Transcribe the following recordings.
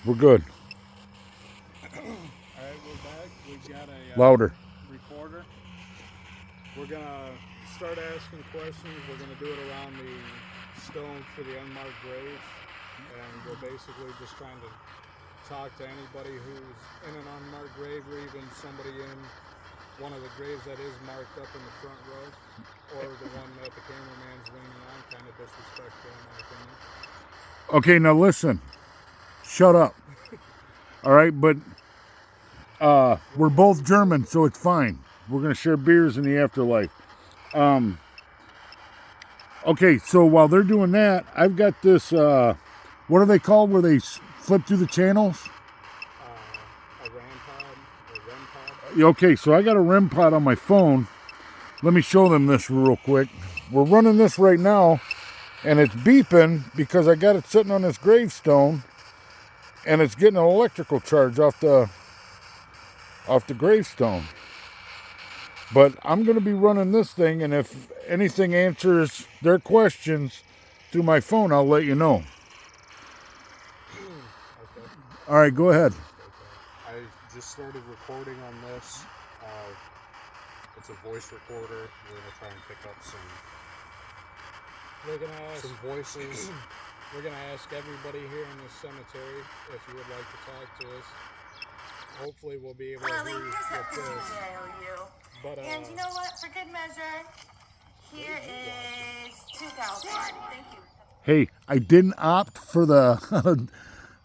We're good. Alright, we're back. We've got a Louder. recorder. We're gonna start asking questions. We're gonna do it around the stone for the unmarked graves. And we're basically just trying to talk to anybody who's in an unmarked grave, or even somebody in one of the graves that is marked up in the front row, or the one that the cameraman's leaning on. Kind of disrespectful in my opinion. Okay, now listen. Shut up. All right, but we're both German, so it's fine. We're going to share beers in the afterlife. Okay, so while they're doing that, I've got this, what are they called where they flip through the channels? A RAM pod or REM pod. Okay, so I got a REM pod on my phone. Let me show them this real quick. We're running this right now, and it's beeping because I got it sitting on this gravestone, and it's getting an electrical charge off the gravestone. But I'm going to be running this thing, and if anything answers their questions through my phone, I'll let you know. Okay. All right, go ahead. I just started recording on this. It's a voice recorder. We're going to try and pick up some voices. We're gonna ask everybody here in this cemetery if you would like to talk to us. Hopefully, we'll be able to hear you with this. But and you know what? For good measure, here is 2,000. Thank you. Hey, I didn't opt for the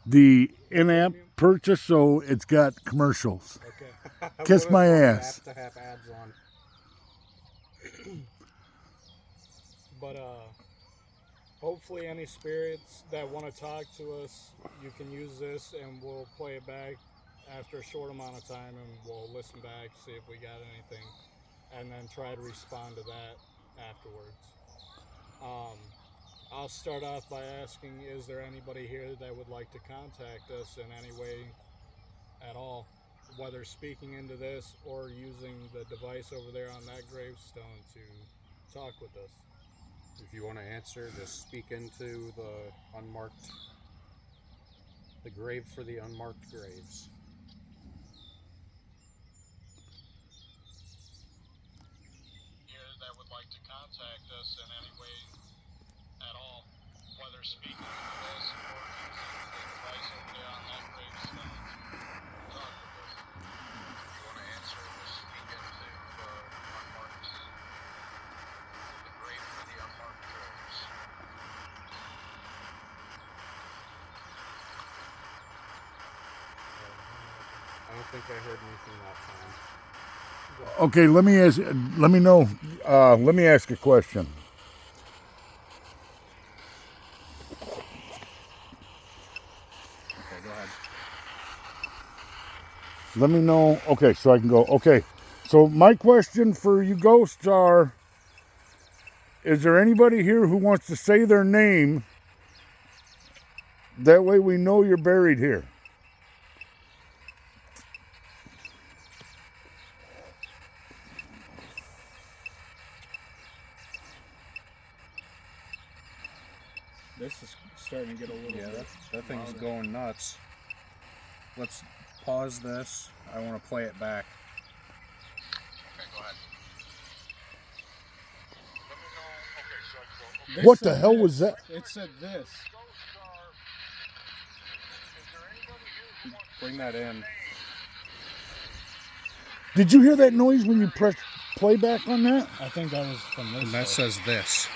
the in-app purchase, so it's got commercials. Okay. Kiss my ass. Have to have ads on. But hopefully, any spirits that want to talk to us, you can use this, and we'll play it back after a short amount of time, and we'll listen back, see if we got anything, and then try to respond to that afterwards. I'll start off by asking, is there anybody here that would like to contact us in any way at all, whether speaking into this or using the device over there on that gravestone to talk with us? If you want to answer, just speak into the grave for the unmarked graves. Here that would like to contact us in any way at all, whether speaking into this or using the device over there on that gravestone to talk with us. If you want to answer, just speak into the grave for the unmarked graves. I don't think I heard anything that time. Okay, let me ask a question. Okay, go ahead. Let me know. Okay, so I can go. Okay, so my question for you ghosts are, is there anybody here who wants to say their name? That way we know you're buried here. This is starting to get a little bit. That thing's going nuts. Let's pause this. I want to play it back. Okay, go ahead. Let me know. Okay, so What the hell was that? It said this. Bring that in. Did you hear that noise when you pressed playback on that? I think that was from this. And that says this.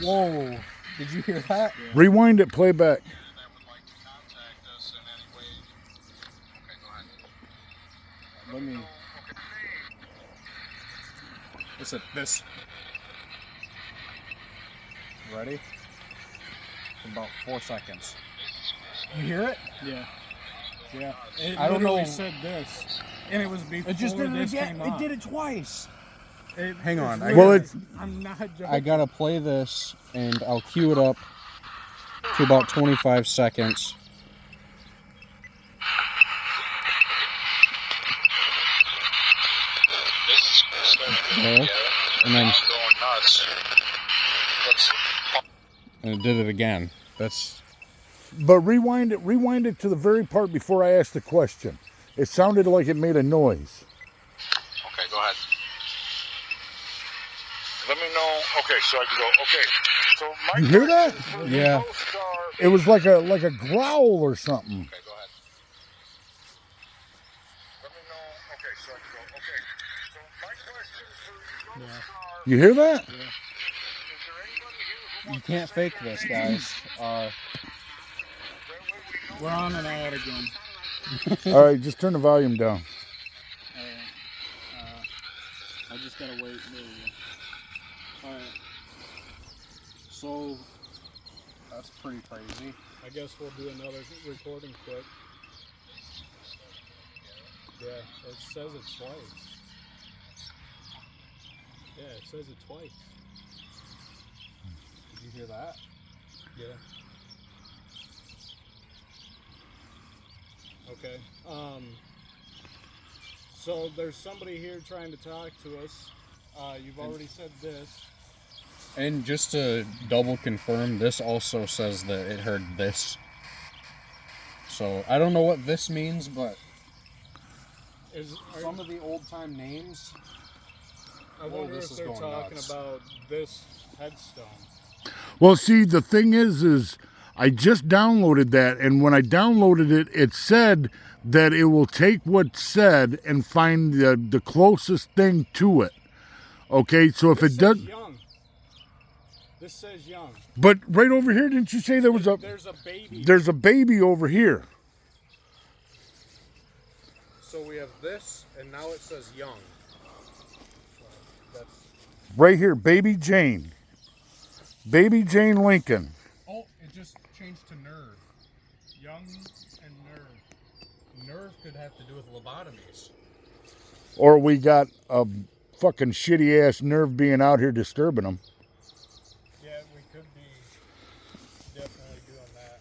Whoa. Did you hear that? Yeah. Rewind it, playback. Let me. Listen, this. Ready? About 4 seconds. You hear it? Yeah. Yeah. It I don't know. literally said this, and it was before It just did it this again. came It on. did it twice. Hang on. Well, it's I'm not joking. I gotta play this, and I'll cue it up to about 25 seconds. and then going nuts. and it did it again. That's But rewind it to the very part before I asked the question. It sounded like it made a noise. Okay, go ahead. Let me know. Okay, so I can go. Okay, so my You hear that? question for Yeah. the ghost are- It was like a growl or something. Okay, go ahead. Let me know. Okay, so I can go. Okay, so my question for you ghosts are: You hear that? is there anybody here who you wants can't to fake say their this, name? guys. That way we know. We're on an ad again. All right, just turn the volume down. I just gotta wait. There we go. Alright, So that's pretty crazy. I guess we'll do another recording quick. Yeah, it says it twice. Yeah, it says it twice. Did you hear that? Yeah. Okay. So there's somebody here trying to talk to us. You've already said this. And just to double confirm, this also says that it heard this. So I don't know what this means, but some of the old time names. I wonder this if is they're going talking nuts. about this headstone. Well, see, the thing is I just downloaded that, and when I downloaded it, it said that it will take what's said and find the closest thing to it. Okay, so if This it does, says young. This says young. but right over here, didn't you say there was There's a baby. there's a baby over here? So we have this, and now it says young. That's Right here, baby Jane. Baby Jane Lincoln. oh, it just changed to nerve. Young and nerve. Nerve could have to do with lobotomies. Or we got a fucking shitty ass nerve being out here disturbing them. Yeah, we could be definitely doing that.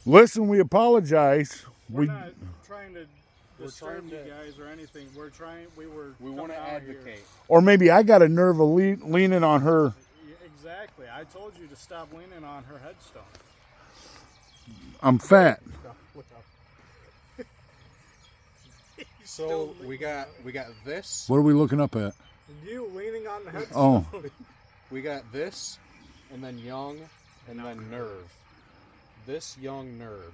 Listen, we apologize. We're not trying to We're disturb trying you to- guys or anything. We We want to coming out here. advocate. Or maybe I got a nerve of leaning on her. Yeah, exactly. I told you to stop leaning on her headstone. I'm fat. So we got this. What are we looking up at? You leaning on the headstone. Oh, We got this, and then young, and then nerve. This young nerve.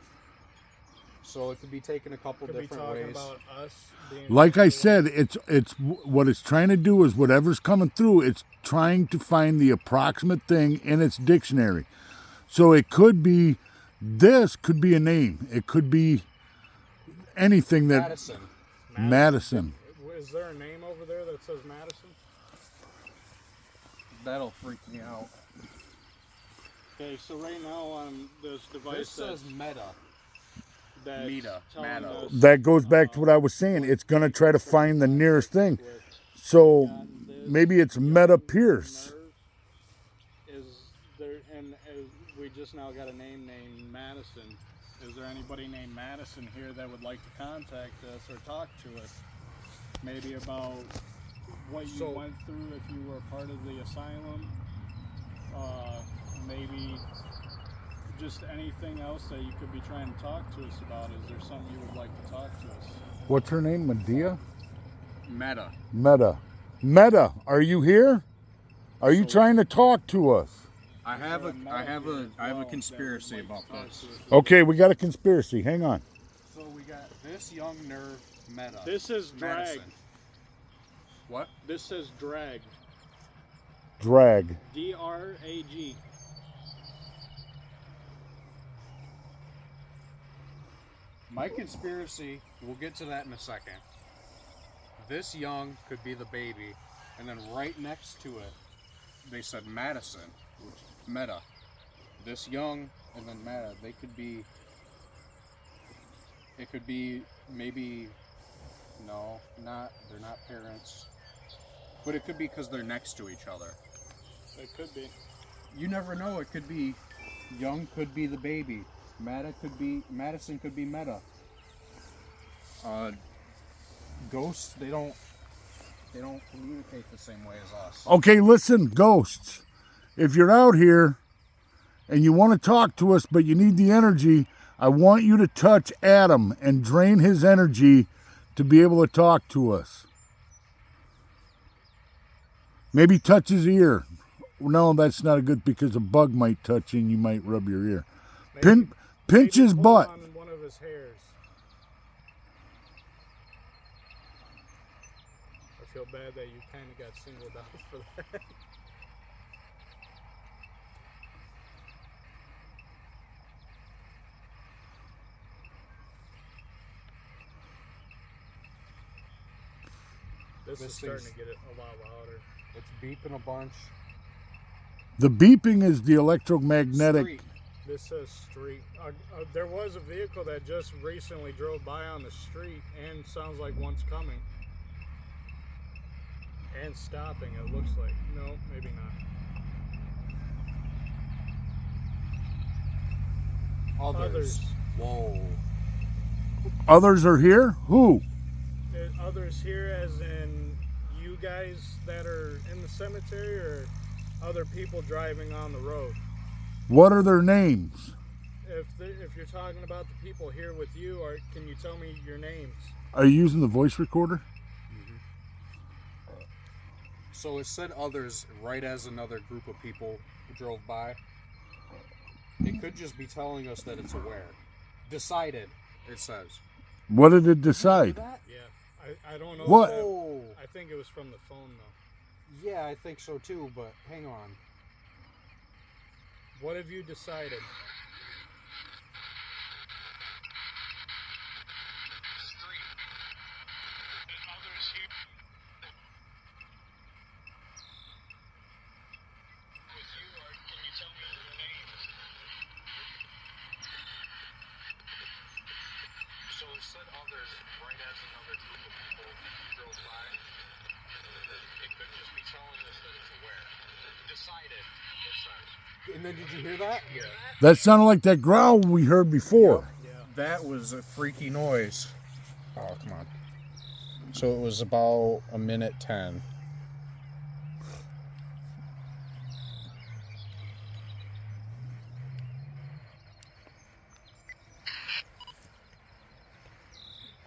So it could be taken a couple Could be different talking ways. about us being like I people. said, it's what it's trying to do is whatever's coming through, it's trying to find the approximate thing in its dictionary. So it could be, this could be a name. It could be anything that Madison. Madison. Is there a name over there that says Madison? That'll freak me out. Okay, so right now on this device This says meta. that's Meta, telling Meta. us That goes back to what I was saying. It's gonna try to find the nearest thing. So maybe it's Meta Pierce. Is there, and we just now got a name named Madison. Is there anybody named Madison here that would like to contact us or talk to us? Maybe about what you So- went through if you were part of the asylum. Maybe just anything else that you could be trying to talk to us about. Is there something you would like to talk to us? What's her name? Medea? Meta. Meta. Meta, are you here? Are you trying to talk to us? I have a conspiracy about this. Okay, we got a conspiracy. Hang on. So we got this young nerve meta. This is drag. Madison. What? This says drag. Drag. D-R-A-G. My conspiracy, we'll get to that in a second. This young could be the baby, and then right next to it, they said Madison, which meta. This young and then meta, they could be, it could be maybe, no, they're not parents. But it could be because they're next to each other. It could be. You never know, it could be, young could be the baby. Madison could be meta. Ghosts, they don't They don't communicate the same way as us. Okay, listen, ghosts. If you're out here and you want to talk to us, but you need the energy, I want you to touch Adam and drain his energy to be able to talk to us. Maybe touch his ear. No, that's not a good, because a bug might touch you and you might rub your ear. Pinch Maybe his pull butt. on one of his hairs. I feel bad that you kind of got singled out for that. This is starting to get it a lot louder. It's beeping a bunch. The beeping is the electromagnetic. Street. This says street. There was a vehicle that just recently drove by on the street, and sounds like one's coming. And stopping, it looks like. No, maybe not. Others. Whoa. Others are here? Who? Others here as in you guys that are in the cemetery, or other people driving on the road? What are their names? If you're talking about the people here with you, or can you tell me your names? Are you using the voice recorder? So it said others right as another group of people drove by. It could just be telling us that it's aware. Decided, it says. What did it decide? Yeah, I don't know. What? I think it was from the phone, though. Yeah, I think so too, but hang on. What have you decided? So it said others right as another group of people drove by. It could just be telling us that it's aware. Decided, it says. And then did you hear that? Yeah. That sounded like that growl we heard before. Yeah. That was a freaky noise. Oh, come on. So it was about 1:10.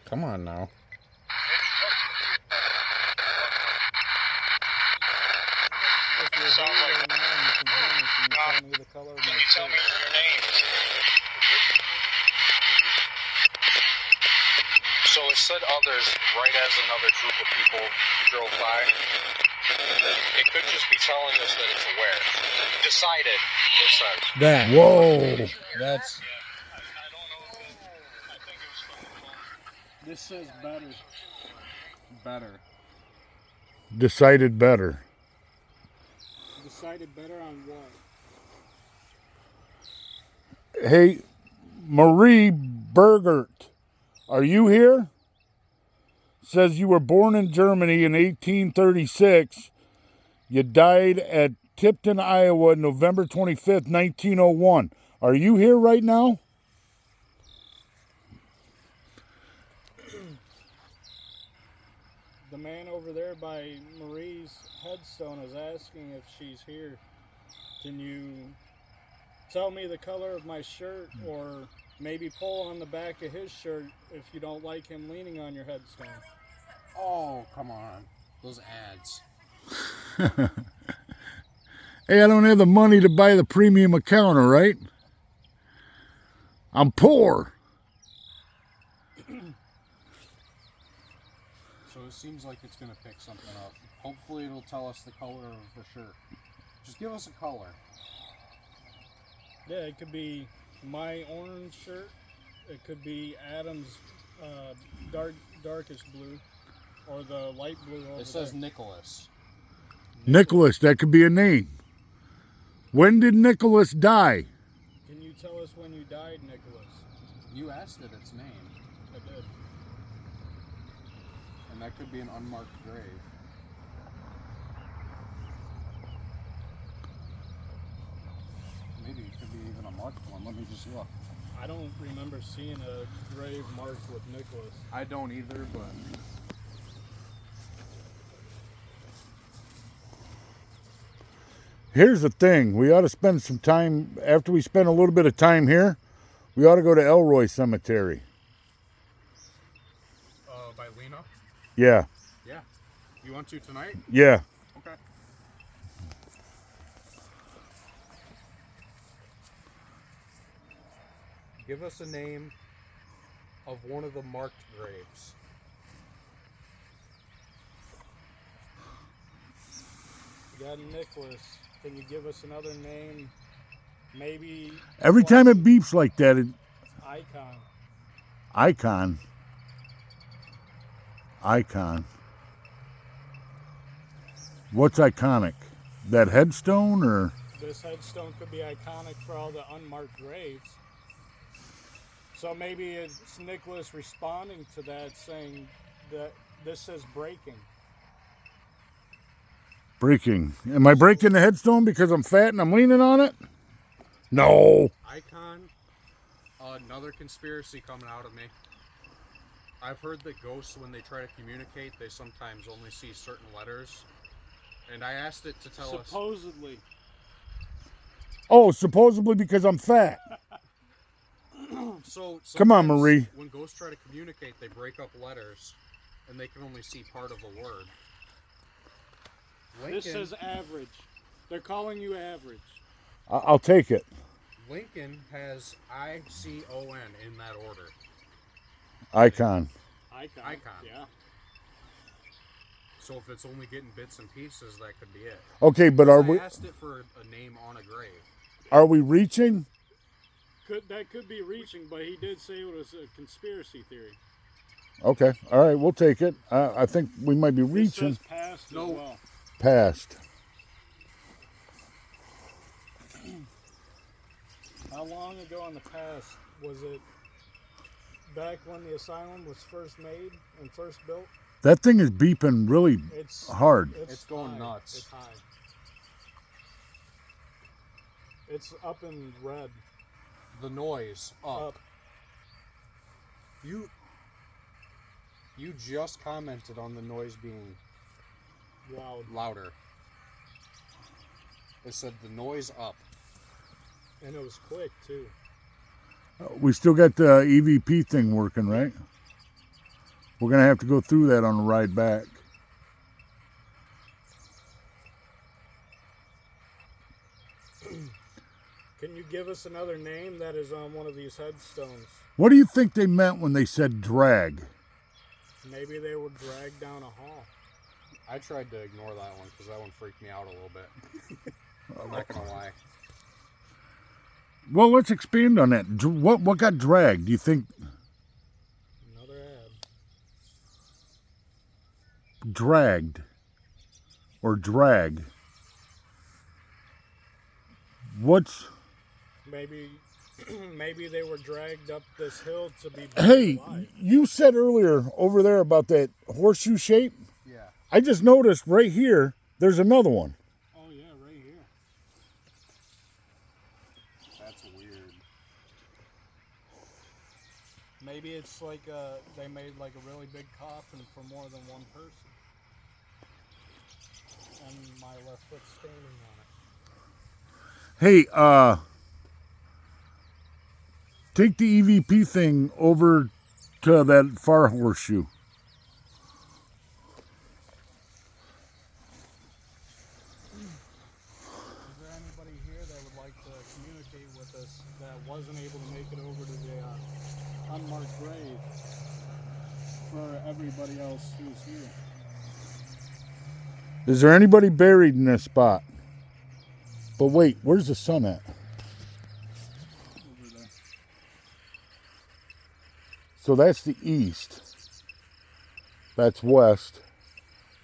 Come on now. If you're here right now and you can hear me, can you tell me the color of my Can you tell me shirt? your name? So it said others right as another group of people drove by. It could just be telling us that it's aware. Decided, it says. That. Whoa. That's. I don't know if it, I think it was from the phone. This says better. Better. Decided better. Decided better on what? Hey, Marie Bergert, are you here? Says you were born in Germany in 1836. You died at Tipton, Iowa, November 25th, 1901. Are you here right now? The man over there by Marie's headstone is asking if she's here. Can you tell me the color of my shirt, or maybe pull on the back of his shirt if you don't like him leaning on your headstone? Oh, come on. Those ads. Hey, I don't have the money to buy the premium account, all right? I'm poor. So it seems like it's going to pick something up. Hopefully it'll tell us the color of the shirt. Just give us a color. Yeah, it could be my orange shirt. It could be Adam's darkest blue, or the light blue over It says there. Nicholas. Nicholas, that could be a name. When did Nicholas die? Can you tell us when you died, Nicholas? You asked it its name. I did. And that could be an unmarked grave. Maybe it could be even a marked one. Let me just look. I don't remember seeing a grave marked with Nicholas. I don't either, but Here's the thing. We ought to spend some time, after we spend a little bit of time here, we ought to go to Elroy Cemetery. By Lena? Yeah. Yeah. You want to tonight? Yeah. Okay. Give us a name of one of the marked graves. You got Nicholas. Can you give us another name? Maybe. Every time it beeps like that, Icon. Icon. What's iconic? That headstone or? This headstone could be iconic for all the unmarked graves. So maybe it's Nicholas responding to that, saying that this says breaking. Breaking. Am I breaking the headstone because I'm fat and I'm leaning on it? No. Icon. Another conspiracy coming out of me. I've heard that ghosts, when they try to communicate, they sometimes only see certain letters. And I asked it to tell us. Supposedly. Oh, supposedly because I'm fat. So Come on, sometimes Marie. When ghosts try to communicate, they break up letters, and they can only see part of a word. This says average. They're calling you average. I'll take it. Lincoln has ICON in that order. Icon. Icon. Yeah. So if it's only getting bits and pieces, that could be it. Okay, but I are we asked it for a name on a grave. are we reaching? That could be reaching, but he did say it was a conspiracy theory. Okay. All right, we'll take it. I think we might be This reaching says past as No. well. past. How long ago in the past was it? Back when the asylum was first made and first built? That thing is beeping really It's hard. It's going high. nuts. It's high. It's up in red. The noise up. Up. You just commented on the noise being Loud. louder. It said the noise up. And it was quick too. We still got the EVP thing working, right? We're going to have to go through that on the ride back. Can you give us another name that is on one of these headstones? What do you think they meant when they said drag? Maybe they were dragged down a hall. I tried to ignore that one because that one freaked me out a little bit. I'm not gonna lie. Well, let's expand on that. What got dragged? Do you think Another ad. dragged or drag? What's... Maybe they were dragged up this hill to be buried Hey, alive. you said earlier over there about that horseshoe shape. Yeah. I just noticed right here, there's another one. Oh yeah, right here. That's weird. Maybe it's like they made like a really big coffin for more than one person. And my left foot's standing on it. Hey, take the EVP thing over to that far horseshoe. Is there anybody here that would like to communicate with us that wasn't able to make it over to the unmarked grave for everybody else who's here? Is there anybody buried in this spot? But wait, where's the sun at? Over there. So that's the east. That's west.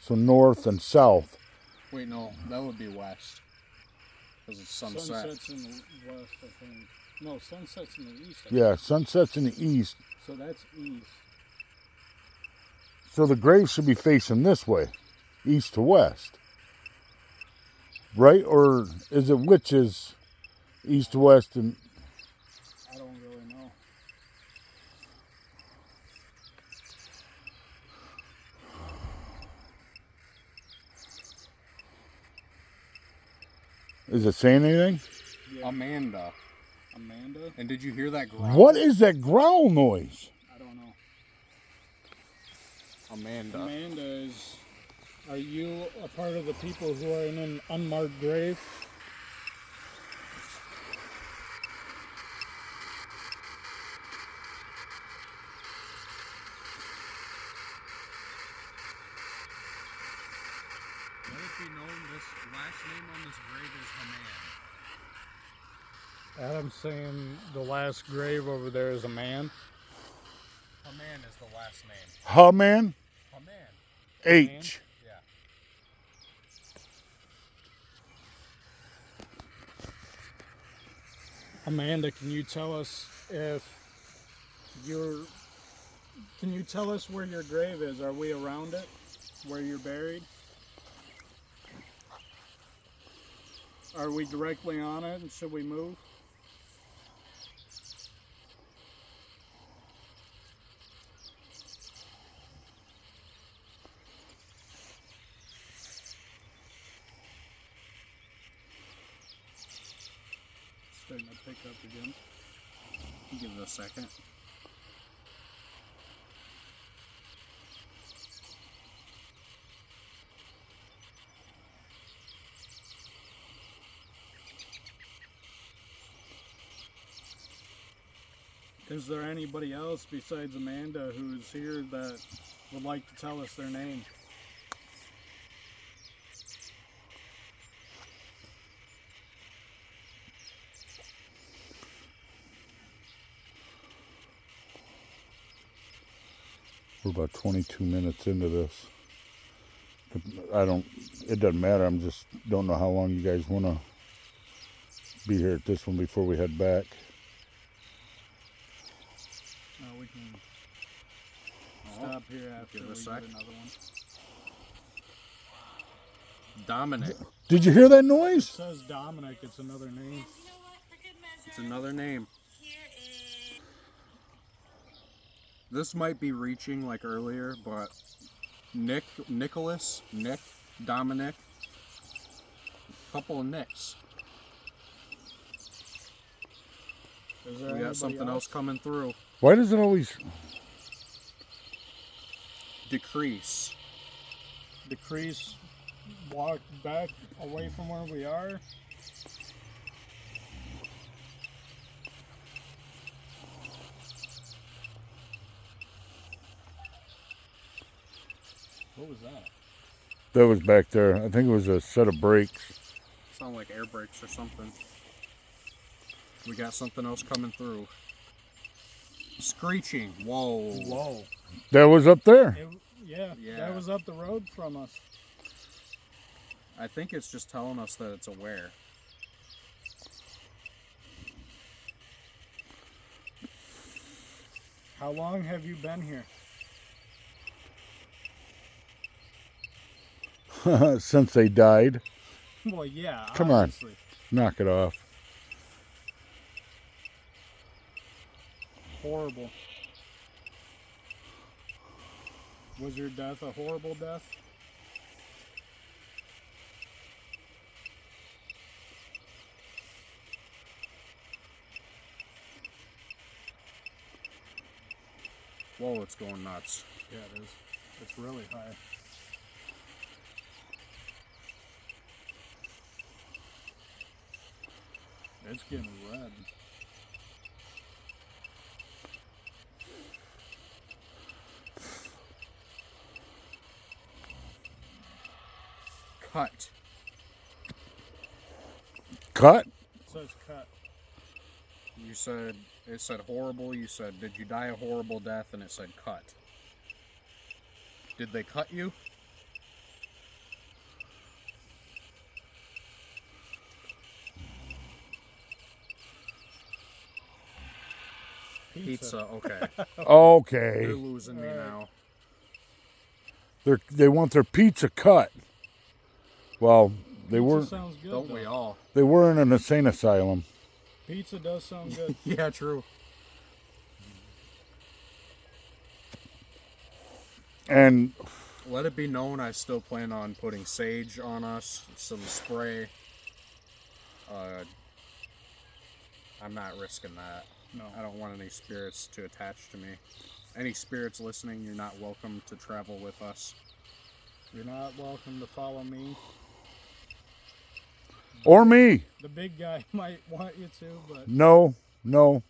So north and south. Wait, no, that would be west. Because it's sunset. Sunset's in the west, I think. No, sunset's in the east. I Yeah, sunset's in the east. think. So that's east. So the grave should be facing this way, east to west. Right? Or is it which is east to west and... I don't really know. Is it saying anything? Yeah. Amanda. Amanda? And did you hear that growl? What is that growl noise? I don't know. Amanda. Amanda is. Are you a part of the people who are in an unmarked grave? Let it be known this last name on this grave is Haman. Adam's saying the last grave over there is a man. Haman is the last name. Haman? Haman. H. Yeah. Amanda, can you tell us can you tell us where your grave is? Are we around it? Where you're buried? Are we directly on it, and should we move? Starting to pick up again. Give it a second. Is there anybody else besides Amanda who is here that would like to tell us their name? We're about 22 minutes into this. It doesn't matter. Don't know how long you guys want to be here at this one before we head back. We can stop here after give it we a get sec. another one. Dominic. Did you hear that It noise? says Dominic, it's another name. You know what? For good measure, It's another name. here is This might be reaching like earlier, but Nick, Dominic, couple of Nicks. Is there We got anybody something else coming through. Why does it always... Decrease. Decrease, walk back away from where we are. What was that? That was back there. I think it was a set of brakes. Sound like air brakes or something. We got something else coming through. Screeching. Whoa. Whoa. That was up there. Yeah, Yeah. that was up the road from us. I think it's just telling us that it's aware. How long have you been here? Since they died. Well, yeah. Come on. obviously. Knock it off. Horrible. Was your death a horrible death? Whoa, it's going nuts. Yeah, it is. It's really high. It's getting red. Cut. Cut? It says cut. You said, it said horrible. You said, did you die a horrible death? And it said cut. Did they cut you? Pizza. Okay. Okay. You're losing me now. They want their pizza cut. Well, they Pizza were sounds good. Don't though. we all? they were in an insane asylum. Pizza does sound good. Yeah, true. And Let it be known I still plan on putting sage on us, some spray. I'm not risking that. No. I don't want any spirits to attach to me. Any spirits listening, you're not welcome to travel with us. You're not welcome to follow me. Or me. The big guy might want you to, but No, no.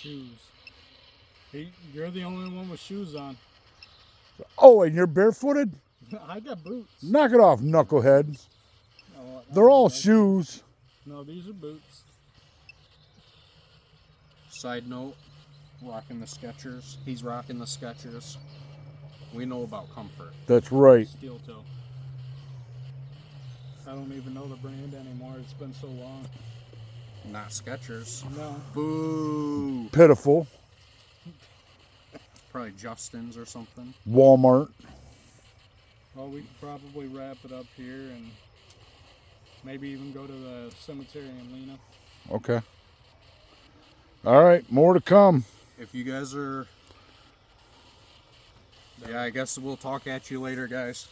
shoes. You're the only one with shoes on. Oh, and you're barefooted? I got boots. Knock it off, knucklehead. No, They're all shoes. No, these are boots. Side note, rocking the Skechers. He's rocking the Skechers. We know about comfort. That's right. Steel toe. I don't even know the brand anymore. It's been so long. Not Skechers. No. Boo. Pitiful. Probably Justin's or something. Walmart. Well, we could probably wrap it up here and maybe even go to the cemetery in Lena. Okay. All right, more to come. If you guys are... Yeah, I guess we'll talk at you later, guys.